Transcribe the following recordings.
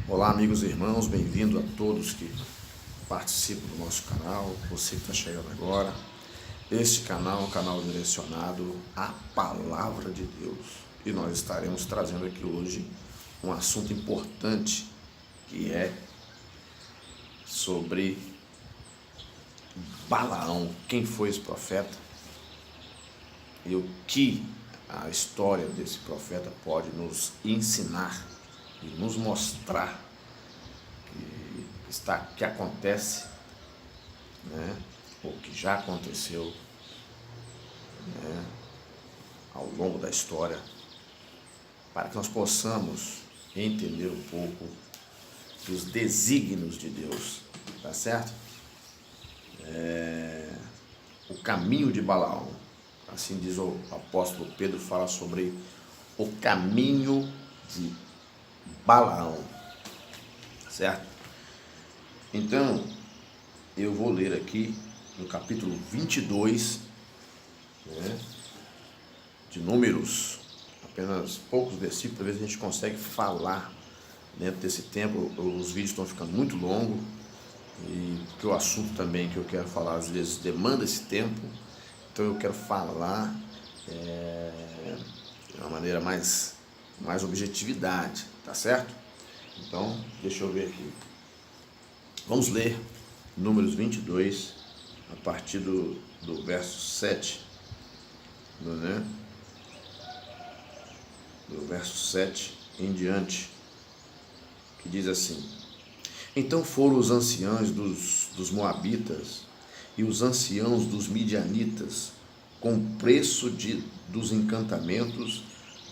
Olá, amigos e irmãos, bem-vindo a todos que participam do nosso canal, você que está chegando agora. Este canal é um canal direcionado à Palavra de Deus e nós estaremos trazendo aqui hoje um assunto importante que é sobre Balaão, quem foi esse profeta e o que a história desse profeta pode nos ensinar e nos mostrar que acontece, né, ou que já aconteceu, né, ao longo da história, para que nós possamos entender um pouco dos desígnios de Deus, tá certo? O caminho de Balaão, assim diz o apóstolo Pedro, fala sobre o caminho de Balaão, certo? Então, eu vou ler aqui no capítulo 22, né, de Números, apenas poucos versículos, talvez a gente consegue falar dentro desse tempo. Os vídeos estão ficando muito longos, e porque o assunto também que eu quero falar às vezes demanda esse tempo, então eu quero falar de uma maneira mais objetividade, tá certo? Então, deixa eu ver aqui. Vamos ler Números 22, a partir do verso 7, né? Do verso 7 em diante, que diz assim: Então foram os anciãos dos Moabitas e os anciãos dos Midianitas com preço dos encantamentos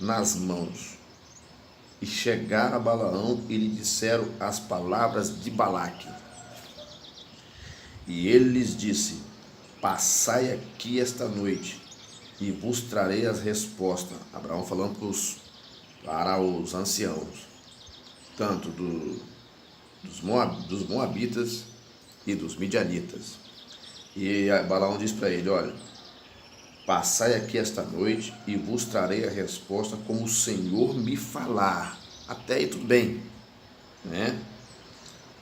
nas mãos, e chegaram a Balaão e lhe disseram as palavras de Balaque. E ele lhes disse: Passai aqui esta noite, e vos trarei as respostas. Abraão falando para os anciãos, tanto dos Moabitas e dos Midianitas. E Balaão diz para ele: Olha, passai aqui esta noite e vos trarei a resposta como o Senhor me falar. Até aí tudo bem, né?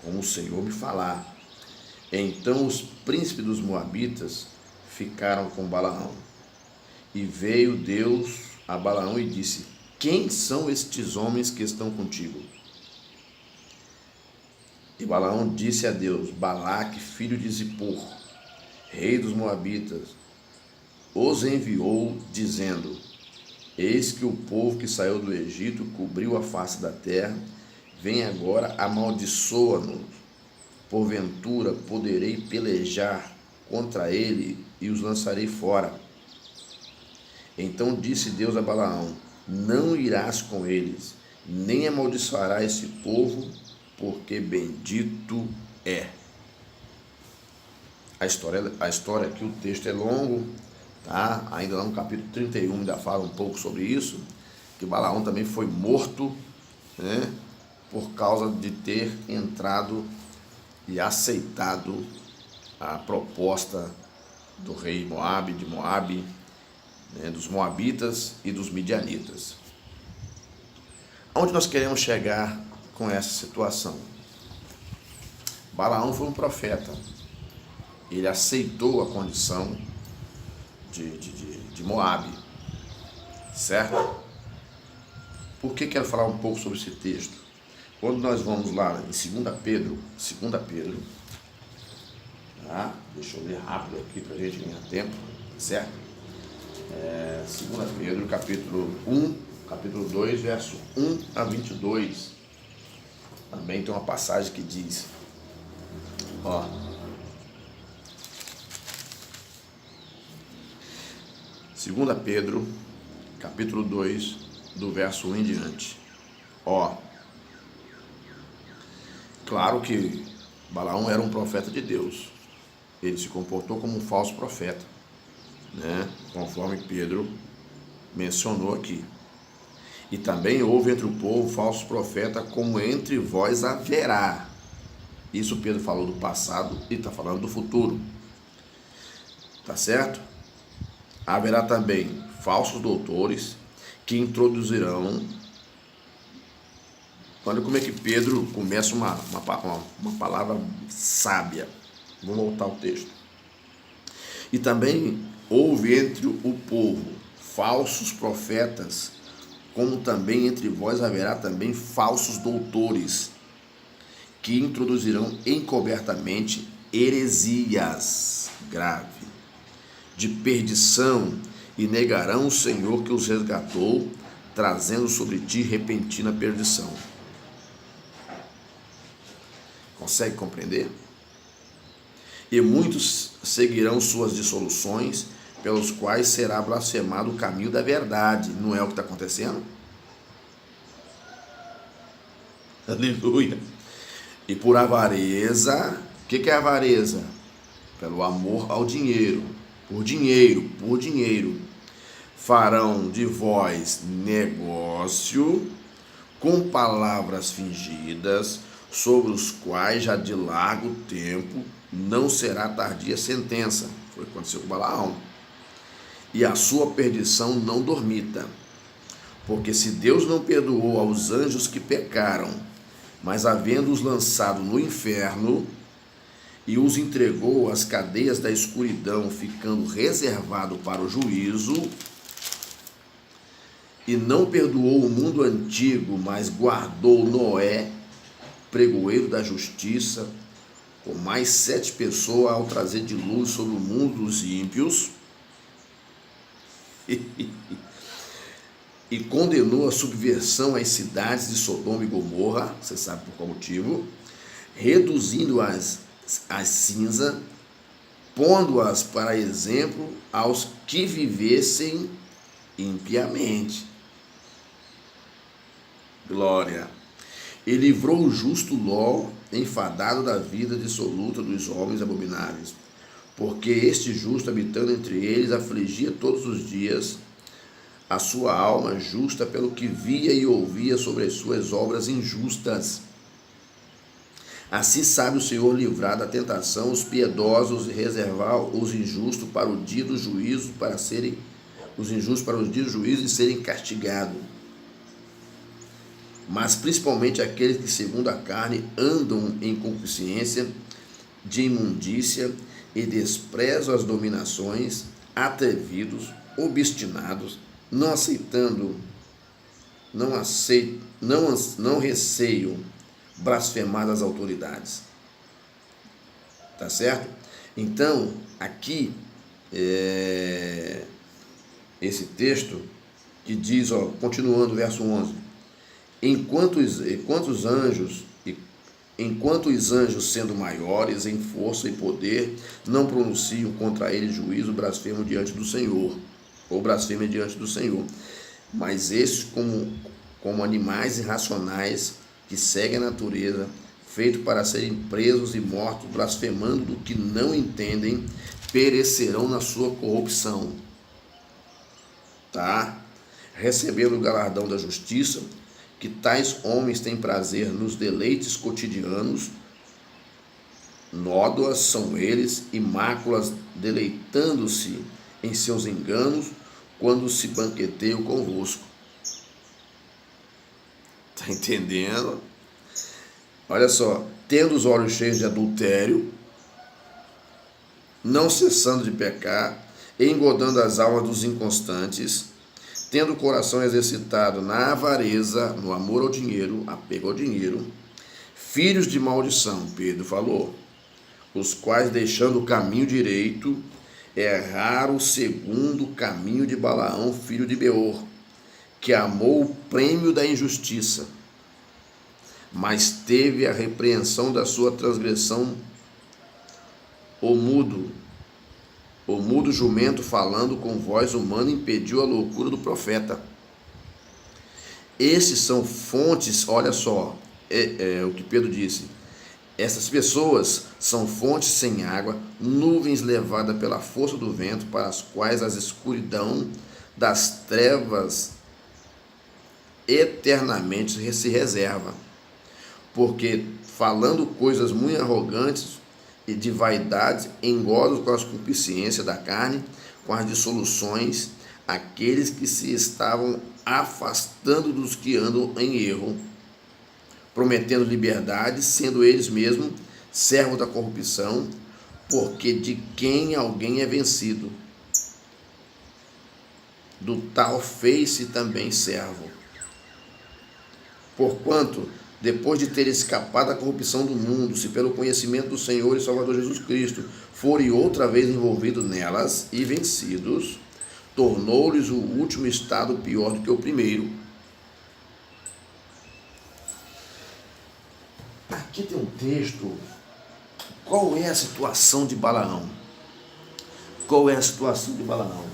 Como o Senhor me falar. Então os príncipes dos Moabitas ficaram com Balaão. E veio Deus a Balaão e disse: Quem são estes homens que estão contigo? E Balaão disse a Deus: Balaque, filho de Zippor, rei dos Moabitas, os enviou, dizendo: Eis que o povo que saiu do Egito cobriu a face da terra, vem agora, amaldiçoa-nos. Porventura poderei pelejar contra ele e os lançarei fora. Então disse Deus a Balaão: Não irás com eles, nem amaldiçoará esse povo, porque bendito é. A história aqui, o texto é longo, tá? Ainda lá no capítulo 31 ainda fala um pouco sobre isso, que Balaão também foi morto, né, por causa de ter entrado e aceitado a proposta do rei de Moabe, né, dos Moabitas e dos Midianitas. Onde nós queremos chegar com essa situação? Balaão foi um profeta, ele aceitou a condição de Moabe, certo? Por que quero falar um pouco sobre esse texto? Quando nós vamos lá em 2 Pedro, tá? Deixa eu ler rápido aqui para a gente ganhar tempo, certo? 2 Pedro, capítulo 2, verso 1 a 22. Também tem uma passagem que diz, ó, Segunda Pedro, capítulo 2, do verso 1 em diante. Ó, claro que Balaão era um profeta de Deus. Ele se comportou como um falso profeta, né? Conforme Pedro mencionou aqui. E também houve entre o povo falsos profetas, como entre vós haverá. Isso Pedro falou do passado e está falando do futuro. Tá certo? Haverá também falsos doutores que introduzirão Olha como é que Pedro começa uma palavra sábia. Vou voltar ao texto. E também houve entre o povo falsos profetas, como também entre vós haverá também falsos doutores, que introduzirão encobertamente heresias grave, de perdição, e negarão o Senhor que os resgatou, trazendo sobre ti repentina perdição. Consegue compreender? E muitos seguirão suas dissoluções, pelos quais será blasfemado o caminho da verdade. Não é o que está acontecendo? Aleluia. E por avareza, o que é avareza? Pelo amor ao dinheiro, por dinheiro, farão de vós negócio com palavras fingidas, sobre os quais já de largo tempo não será tardia sentença. Foi o que aconteceu com Balaão. E a sua perdição não dormita. Porque se Deus não perdoou aos anjos que pecaram, mas havendo-os lançado no inferno, e os entregou às cadeias da escuridão, ficando reservado para o juízo, e não perdoou o mundo antigo, mas guardou Noé, pregoeiro da justiça, com mais 7 pessoas, ao trazer de luz sobre o mundo dos ímpios, e condenou a subversão às cidades de Sodoma e Gomorra, você sabe por qual motivo, reduzindo-as a cinza, pondo-as para exemplo aos que vivessem impiamente. Glória. E livrou o justo Ló, enfadado da vida dissoluta dos homens abomináveis, porque este justo, habitando entre eles, afligia todos os dias a sua alma justa pelo que via e ouvia sobre as suas obras injustas. Assim sabe o Senhor livrar da tentação os piedosos e reservar os injustos para o dia do juízo, para serem os injustos para os dias do juízo e serem castigados. Mas principalmente aqueles que, segundo a carne, andam em concupiscência de imundícia e desprezam as dominações, atrevidos, obstinados, não receiam blasfemar as autoridades. Tá certo? Então, aqui, esse texto que diz, continuando, verso 11, enquanto os anjos, sendo maiores em força e poder, não pronunciam contra ele juízo, blasfemam diante do Senhor, ou blasfemam diante do Senhor. Mas esses, como animais irracionais, que seguem a natureza, feitos para serem presos e mortos, blasfemando do que não entendem, perecerão na sua corrupção. Tá? Recebendo o galardão da justiça, que tais homens têm prazer nos deleites cotidianos, nódoas são eles e máculas, deleitando-se em seus enganos, quando se banqueteiam convosco. Está entendendo? Olha só, tendo os olhos cheios de adultério, não cessando de pecar, engodando as almas dos inconstantes, tendo o coração exercitado na avareza, no amor ao dinheiro, apego ao dinheiro, filhos de maldição, Pedro falou, os quais, deixando o caminho direito, erraram segundo o caminho de Balaão, filho de Beor, que amou o prêmio da injustiça, mas teve a repreensão da sua transgressão. O mudo jumento, falando com voz humana, impediu a loucura do profeta. Esses são fontes, olha só, o que Pedro disse, essas pessoas são fontes sem água, nuvens levadas pela força do vento, para as quais a escuridão das trevas eternamente se reserva. Porque, falando coisas muito arrogantes e de vaidade, engodam com as concupiscências da carne, com as dissoluções, aqueles que se estavam afastando dos que andam em erro, prometendo liberdade, sendo eles mesmos servos da corrupção, porque de quem alguém é vencido, do tal fez-se também servo. Porquanto, depois de ter escapado da corrupção do mundo, se pelo conhecimento do Senhor e Salvador Jesus Cristo forem outra vez envolvidos nelas e vencidos, tornou-lhes o último estado pior do que o primeiro. Aqui tem um texto. Qual é a situação de Balaão? Qual é a situação de Balaão?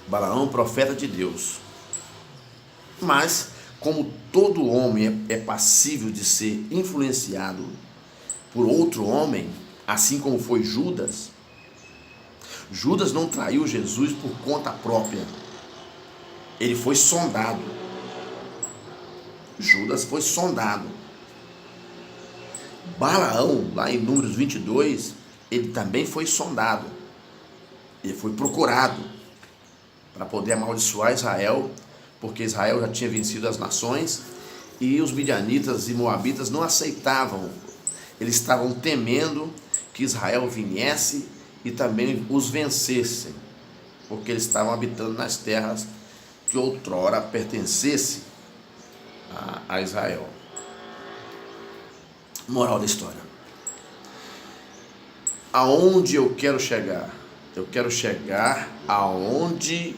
Balaão, profeta de Deus. Mas, como todo homem é passível de ser influenciado por outro homem, assim como foi Judas, Judas não traiu Jesus por conta própria. Ele foi sondado. Judas foi sondado. Balaão, lá em Números 22, ele também foi sondado. Ele foi procurado para poder amaldiçoar Israel, porque Israel já tinha vencido as nações e os midianitas e moabitas não aceitavam. Eles estavam temendo que Israel viesse e também os vencesse, porque eles estavam habitando nas terras que outrora pertencesse a Israel. Moral da história. Aonde eu quero chegar? Eu quero chegar aonde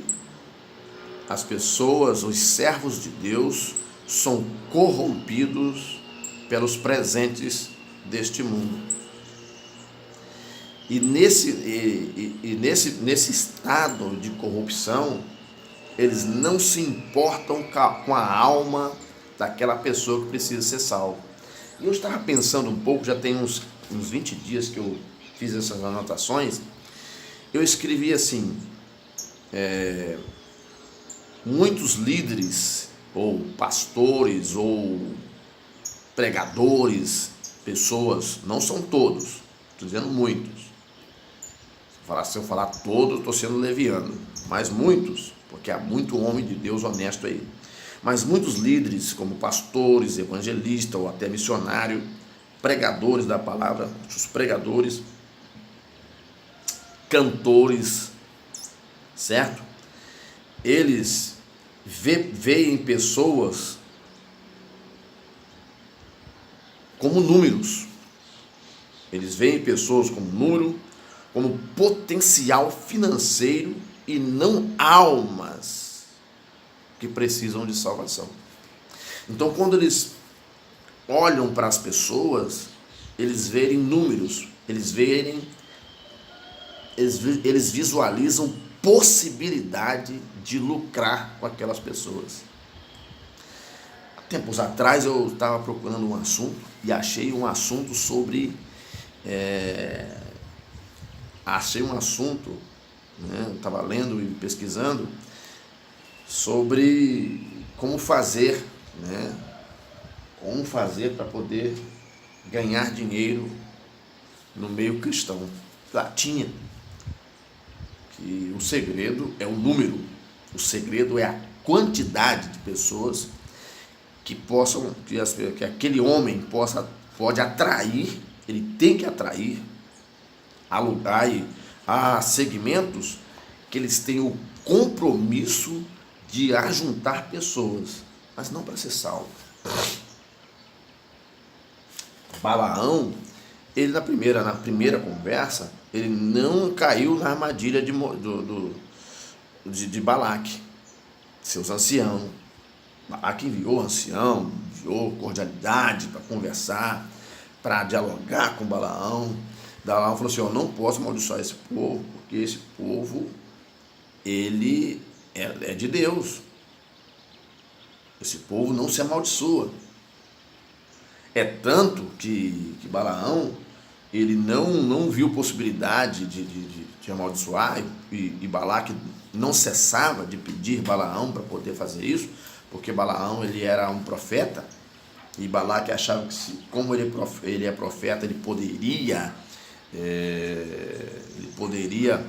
as pessoas, os servos de Deus, são corrompidos pelos presentes deste mundo. E nesse estado de corrupção, eles não se importam com a alma daquela pessoa que precisa ser salva. E eu estava pensando um pouco, já tem uns 20 dias que eu fiz essas anotações. Eu escrevi assim: muitos líderes, ou pastores, ou pregadores, pessoas, não são todos, estou dizendo muitos. Se eu falar todos, estou sendo leviano, mas muitos, porque há muito homem de Deus honesto aí. Mas muitos líderes, como pastores, evangelistas ou até missionários, pregadores da palavra, os pregadores, cantores, certo? Eles veem pessoas como números. Eles veem pessoas como número, como potencial financeiro e não almas que precisam de salvação. Então, quando eles olham para as pessoas, eles veem números, eles visualizam possibilidade de lucrar com aquelas pessoas. Há tempos atrás eu estava procurando um assunto e achei um assunto sobre... eu estava lendo e pesquisando sobre como fazer, como fazer para poder ganhar dinheiro no meio cristão. Tinha que o segredo é o número, o segredo é a quantidade de pessoas que possam, que aquele homem pode atrair, ele tem que atrair, alugar, e há segmentos que eles têm o compromisso de ajuntar pessoas, mas não para ser salvo. Balaão, ele na primeira conversa, ele não caiu na armadilha de Balaque, seus anciãos. Balaque enviou ancião, enviou cordialidade para conversar, para dialogar com Balaão. Balaão falou assim: eu não posso amaldiçoar esse povo, porque esse povo, ele é de Deus. Esse povo não se amaldiçoa. É tanto que Balaão, ele não viu possibilidade de amaldiçoar, e Balaque não cessava de pedir Balaão para poder fazer isso, porque Balaão, ele era um profeta, e Balaque achava que, como ele é profeta, ele poderia,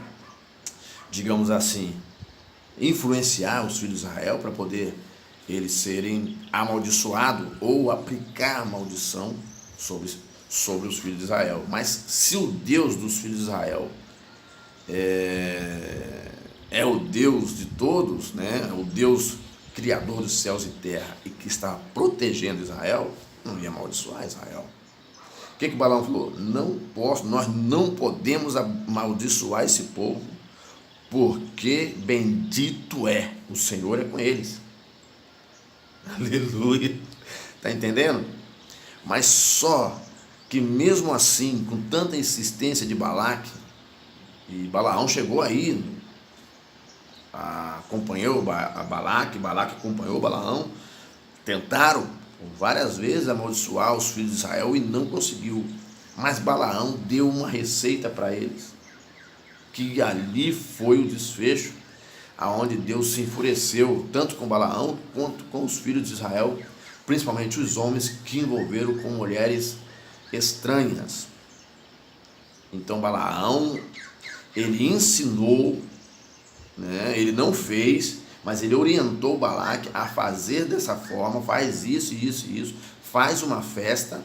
digamos assim, influenciar os filhos de Israel para poder eles serem amaldiçoados ou aplicar a maldição sobre os filhos de Israel. Mas se o Deus dos filhos de Israel é o Deus de todos, né? O Deus criador dos céus e terra e que está protegendo Israel, não ia amaldiçoar Israel. O que Balaão falou? Nós não podemos amaldiçoar esse povo, porque bendito é, o Senhor é com eles. Aleluia. Está entendendo? Mas só que mesmo assim, com tanta insistência de Balaque, e Balaão chegou aí, acompanhou a Balaque acompanhou Balaão, tentaram várias vezes amaldiçoar os filhos de Israel e não conseguiu. Mas Balaão deu uma receita para eles, que ali foi o desfecho, aonde Deus se enfureceu tanto com Balaão quanto com os filhos de Israel, principalmente os homens que envolveram com mulheres estranhas. Então Balaão, ele ensinou, né? Ele não fez, mas ele orientou Balaque a fazer dessa forma, faz isso, faz uma festa,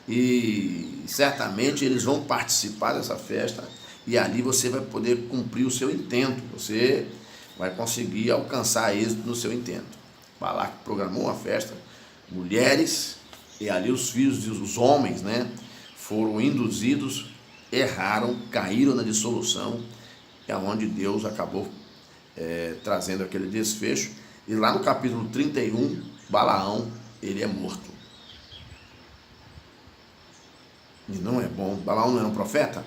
e certamente eles vão participar dessa festa, e ali você vai poder cumprir o seu intento, você vai conseguir alcançar êxito no seu intento. Balaque programou uma festa, mulheres, e ali os filhos dos homens, né, foram induzidos, erraram, caíram na dissolução, é onde Deus acabou trazendo aquele desfecho. E lá no capítulo 31, Balaão, ele é morto. E não é bom. Balaão não era um profeta?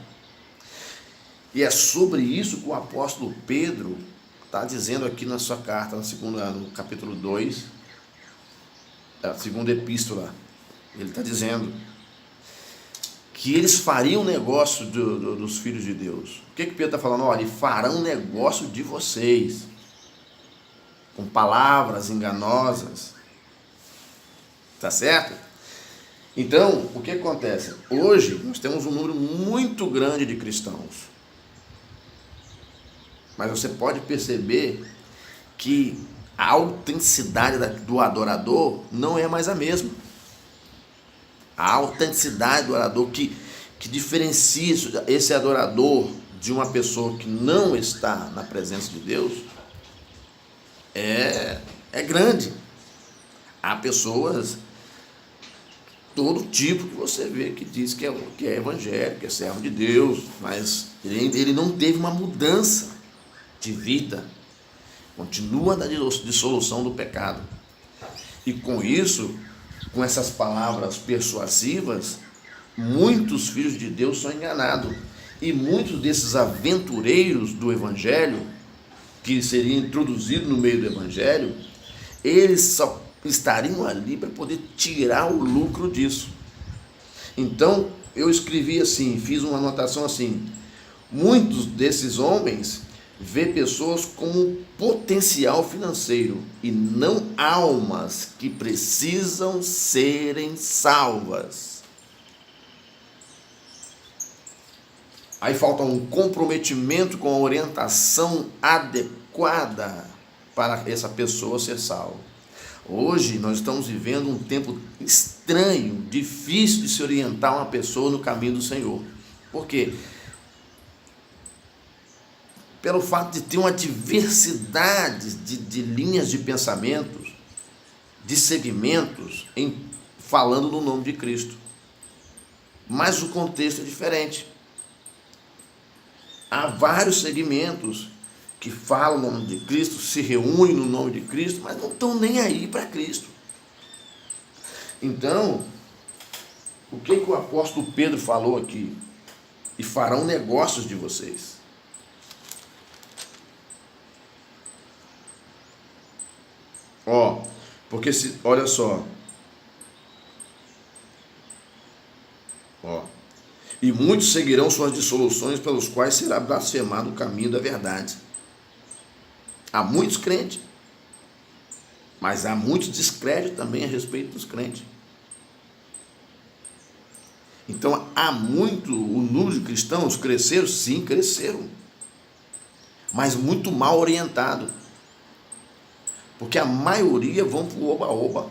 E é sobre isso que o apóstolo Pedro está dizendo aqui na sua carta, no capítulo 2, a segunda epístola. Ele está dizendo que eles fariam negócio dos filhos de Deus. O que Pedro está falando? Olha, farão negócio de vocês, com palavras enganosas. Tá certo? Então, o que acontece? Hoje, nós temos um número muito grande de cristãos. Mas você pode perceber que a autenticidade do adorador não é mais a mesma. A autenticidade do adorador que diferencia esse adorador de uma pessoa que não está na presença de Deus é grande. Há pessoas, todo tipo que você vê que diz que é evangélico, que é servo de Deus, mas ele não teve uma mudança de vida, continua na dissolução do pecado. E com isso, com essas palavras persuasivas, muitos filhos de Deus são enganados. E muitos desses aventureiros do Evangelho, que seriam introduzidos no meio do Evangelho, eles só estariam ali para poder tirar o lucro disso. Então, eu escrevi assim, fiz uma anotação assim: muitos desses homens vê pessoas como potencial financeiro e não almas que precisam serem salvas. Aí falta um comprometimento com a orientação adequada para essa pessoa ser salva. Hoje nós estamos vivendo um tempo estranho, difícil de se orientar uma pessoa no caminho do Senhor. Por quê? Pelo fato de ter uma diversidade de linhas de pensamentos, de segmentos, falando no nome de Cristo. Mas o contexto é diferente. Há vários segmentos que falam no nome de Cristo, se reúnem no nome de Cristo, mas não estão nem aí para Cristo. Então, o que o apóstolo Pedro falou aqui? E farão negócios de vocês. Porque olha só, e muitos seguirão suas dissoluções, pelos quais será blasfemado o caminho da verdade. Há muitos crentes, mas há muitos descréditos também a respeito dos crentes. Então há muito, o número de cristãos cresceram, sim, cresceram, mas muito mal orientado. Porque a maioria vão para o oba-oba.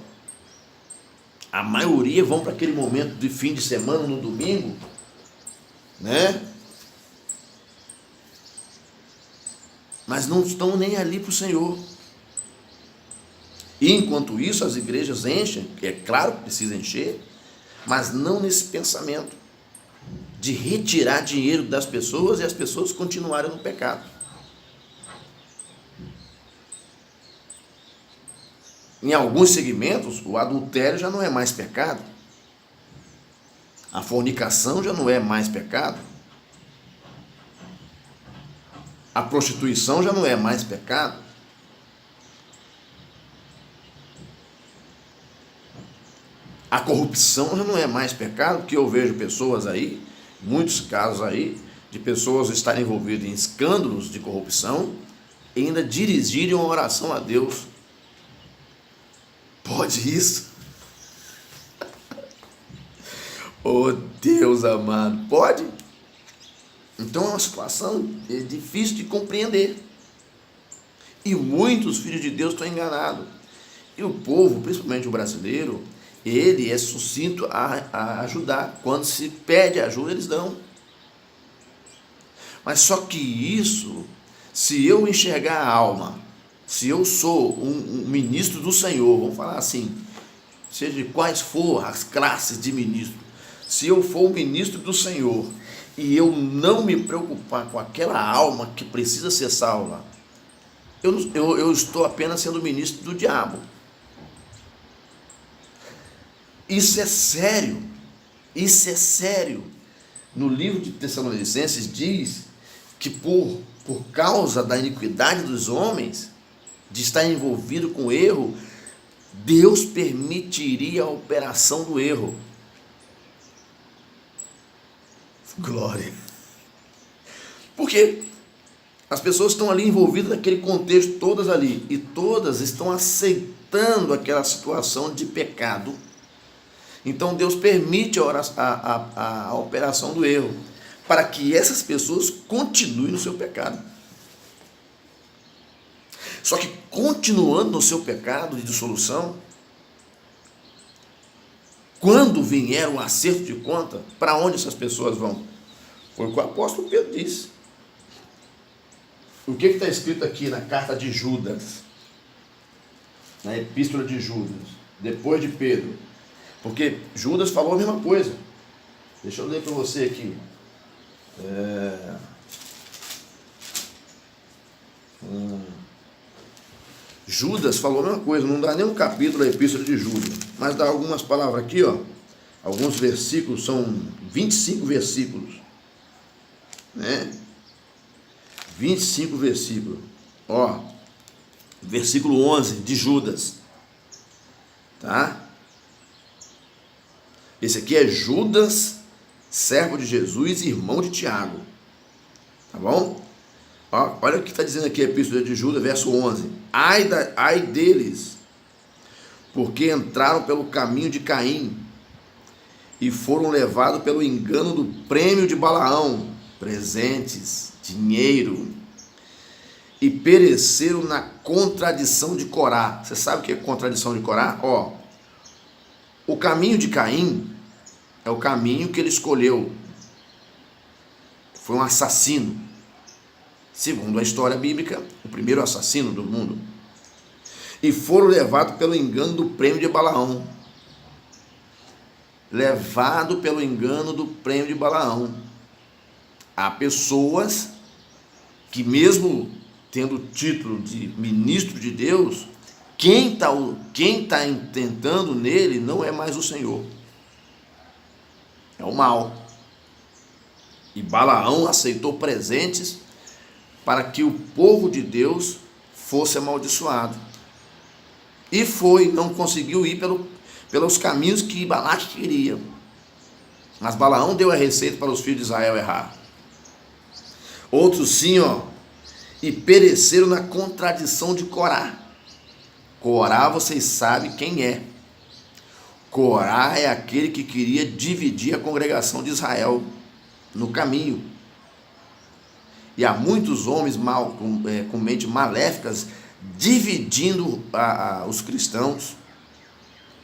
A maioria vão para aquele momento de fim de semana, no domingo, né? Mas não estão nem ali para o Senhor. E enquanto isso, as igrejas enchem, que é claro que precisa encher, mas não nesse pensamento de retirar dinheiro das pessoas e as pessoas continuarem no pecado. Em alguns segmentos, o adultério já não é mais pecado. A fornicação já não é mais pecado. A prostituição já não é mais pecado. A corrupção já não é mais pecado, porque eu vejo pessoas aí, muitos casos aí, de pessoas estarem envolvidas em escândalos de corrupção e ainda dirigirem uma oração a Deus. Pode isso? Oh Deus amado, pode? Então é uma situação difícil de compreender. E muitos filhos de Deus estão enganados. E o povo, principalmente o brasileiro, ele é sucinto a ajudar. Quando se pede ajuda, eles dão. Mas só que isso, se eu enxergar a alma, se eu sou um ministro do Senhor, vamos falar assim, seja de quais for as classes de ministro, se eu for o ministro do Senhor e eu não me preocupar com aquela alma que precisa ser salva, eu estou apenas sendo ministro do diabo. Isso é sério, isso é sério. No livro de Tessalonicenses diz que por causa da iniquidade dos homens, de estar envolvido com erro, Deus permitiria a operação do erro. Glória. Porque as pessoas estão ali envolvidas naquele contexto, todas ali, e todas estão aceitando aquela situação de pecado. Então Deus permite a operação do erro, para que essas pessoas continuem no seu pecado. Só que continuando no seu pecado de dissolução, quando vier o acerto de conta, para onde essas pessoas vão? Foi o que o apóstolo Pedro disse. O que está escrito aqui na carta de Judas, na epístola de Judas, depois de Pedro? Porque Judas falou a mesma coisa. Deixa eu ler para você aqui. Judas falou a mesma coisa, não dá nem um capítulo a epístola de Judas, mas dá algumas palavras aqui, ó, alguns versículos, são 25 versículos, né? 25 versículos, ó, versículo 11 de Judas, tá? Esse aqui é Judas, servo de Jesus e irmão de Tiago, tá bom? Olha o que está dizendo aqui a epístola de Judas, verso 11. Ai deles, porque entraram pelo caminho de Caim e foram levados pelo engano do prêmio de Balaão, presentes, dinheiro, e pereceram na contradição de Corá. Você sabe o que é contradição de Corá? Ó, o caminho de Caim é o caminho que ele escolheu. Foi um assassino. Segundo a história bíblica, o primeiro assassino do mundo. E foram levados pelo engano do prêmio de Balaão. Levado pelo engano do prêmio de Balaão. Há pessoas que, mesmo tendo o título de ministro de Deus, quem está tentando nele não é mais o Senhor. É o mal. E Balaão aceitou presentes para que o povo de Deus fosse amaldiçoado. E foi, não conseguiu ir pelos caminhos que Balaque queria. Mas Balaão deu a receita para os filhos de Israel errar. Outros sim, ó, e pereceram na contradição de Corá. Corá, vocês sabem quem é. Corá é aquele que queria dividir a congregação de Israel no caminho. E há muitos homens com mentes maléficas dividindo os cristãos,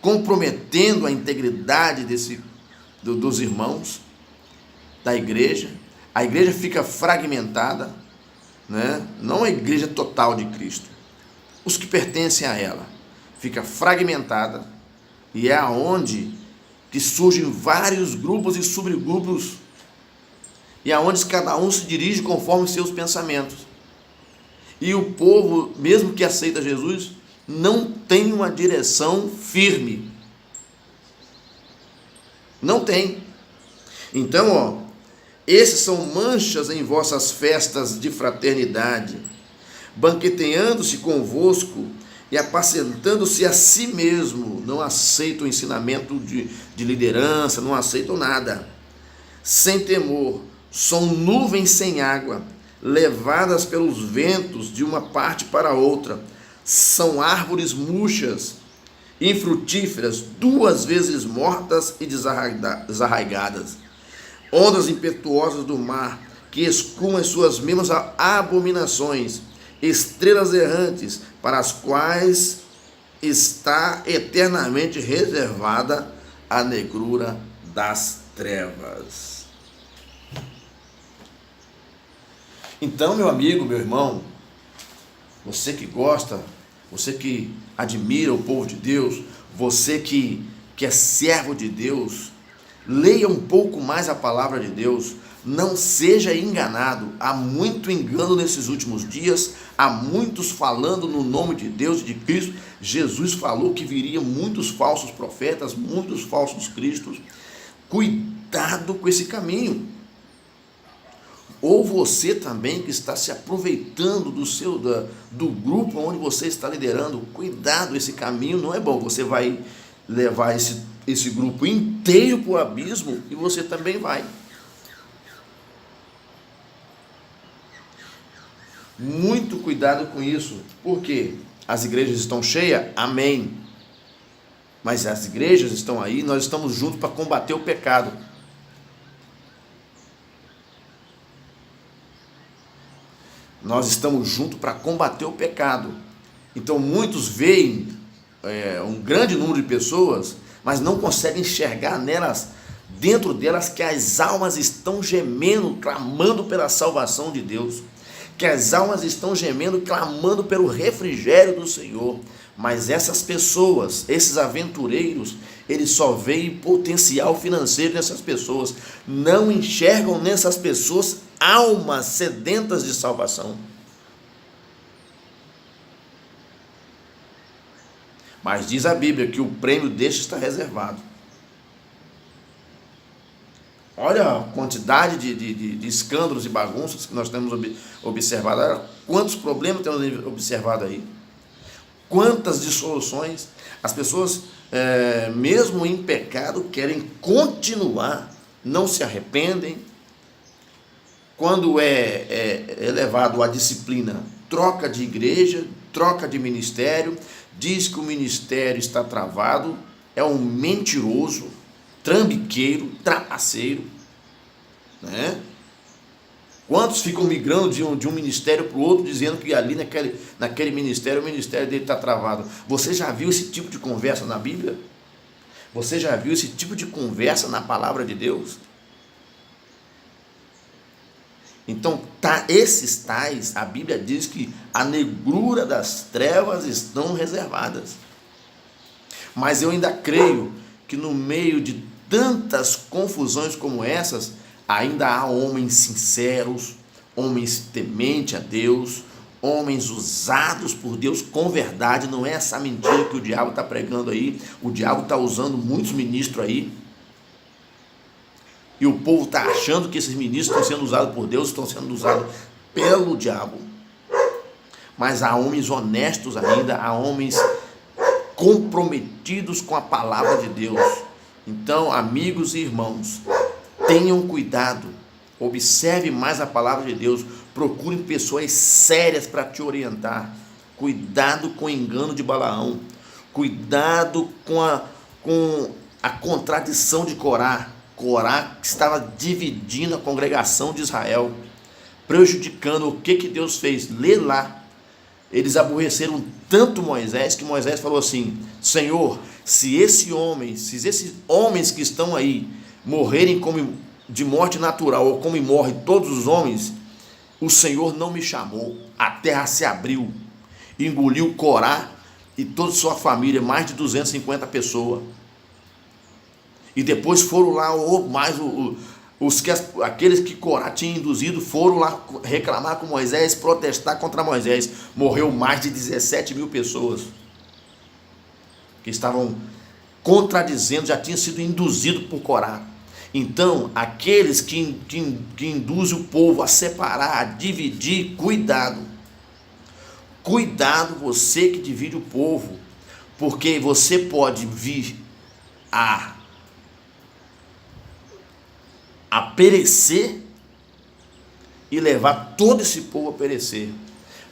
comprometendo a integridade dos irmãos da igreja. A igreja fica fragmentada, né? Não a igreja total de Cristo, os que pertencem a ela, fica fragmentada, e é aonde que surgem vários grupos e subgrupos, e aonde cada um se dirige conforme seus pensamentos. E o povo, mesmo que aceita Jesus, não tem uma direção firme. Não tem. Então, esses são manchas em vossas festas de fraternidade, banqueteando-se convosco e apacentando-se a si mesmo. Não aceitam o ensinamento de liderança, não aceitam nada. Sem temor, são nuvens sem água, levadas pelos ventos de uma parte para outra. São árvores murchas, infrutíferas, 2 vezes mortas e desarraigadas. Ondas impetuosas do mar, que escumam as suas mesmas abominações. Estrelas errantes, para as quais está eternamente reservada a negrura das trevas. Então, meu amigo, meu irmão, você que gosta, você que admira o povo de Deus, você que é servo de Deus, leia um pouco mais a palavra de Deus, não seja enganado. Há muito engano nesses últimos dias, há muitos falando no nome de Deus e de Cristo. Jesus falou que viriam muitos falsos profetas, muitos falsos cristos. Cuidado com esse caminho. Ou você também que está se aproveitando do grupo onde você está liderando, cuidado, esse caminho não é bom. Você vai levar esse grupo inteiro para o abismo e você também vai. Muito cuidado com isso. Por quê? As igrejas estão cheias? Amém. Mas as igrejas estão aí, nós estamos juntos para combater o pecado. Nós estamos juntos para combater o pecado. Então muitos veem um grande número de pessoas, mas não conseguem enxergar dentro delas, que as almas estão gemendo, clamando pela salvação de Deus, que as almas estão gemendo, clamando pelo refrigério do Senhor. Mas essas pessoas, esses aventureiros, eles só veem potencial financeiro nessas pessoas, não enxergam nessas pessoas almas sedentas de salvação. Mas diz a Bíblia que o prêmio deste está reservado. Olha a quantidade de escândalos e bagunças que nós temos observado. Olha quantos problemas temos observado aí. Quantas dissoluções. As pessoas, mesmo em pecado, querem continuar, não se arrependem. Quando é levado à disciplina, troca de igreja, troca de ministério, diz que o ministério está travado, é um mentiroso, trambiqueiro, trapaceiro, né? Quantos ficam migrando de um ministério para o outro, dizendo que ali naquele ministério, o ministério dele está travado. Você já viu esse tipo de conversa na Bíblia? Você já viu esse tipo de conversa na palavra de Deus? Então, esses tais, a Bíblia diz que a negrura das trevas estão reservadas. Mas eu ainda creio que no meio de tantas confusões como essas, ainda há homens sinceros, homens tementes a Deus, homens usados por Deus com verdade. Não é essa mentira que o diabo está pregando aí. O diabo está usando muitos ministros aí, e o povo está achando que esses ministros estão sendo usados por Deus, estão sendo usados pelo diabo. Mas há homens honestos ainda, há homens comprometidos com a palavra de Deus. Então, amigos e irmãos, tenham cuidado, observe mais a palavra de Deus, procurem pessoas sérias para te orientar. Cuidado com o engano de Balaão, cuidado com a contradição de Corá. Corá estava dividindo a congregação de Israel, prejudicando. O que Deus fez? Lê lá. Eles aborreceram tanto Moisés que Moisés falou assim: Senhor, se esses homens que estão aí morrerem como de morte natural, ou como morrem todos os homens, o Senhor não me chamou. A terra se abriu, engoliu Corá e toda sua família, mais de 250 pessoas. E depois foram lá, aqueles que Corá tinha induzido, foram lá reclamar com Moisés, protestar contra Moisés. Morreu mais de 17 mil pessoas que estavam contradizendo, já tinham sido induzidos por Corá. Então, aqueles que induzem o povo a separar, a dividir, cuidado. Cuidado, você que divide o povo, porque você pode vir a perecer e levar todo esse povo a perecer.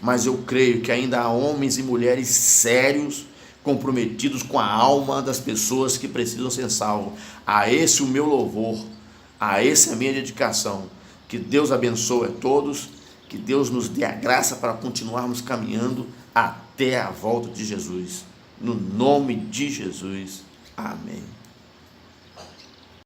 Mas eu creio que ainda há homens e mulheres sérios, comprometidos com a alma das pessoas que precisam ser salvos. A esse o meu louvor, a esse a minha dedicação. Que Deus abençoe a todos, que Deus nos dê a graça para continuarmos caminhando até a volta de Jesus. No nome de Jesus, amém.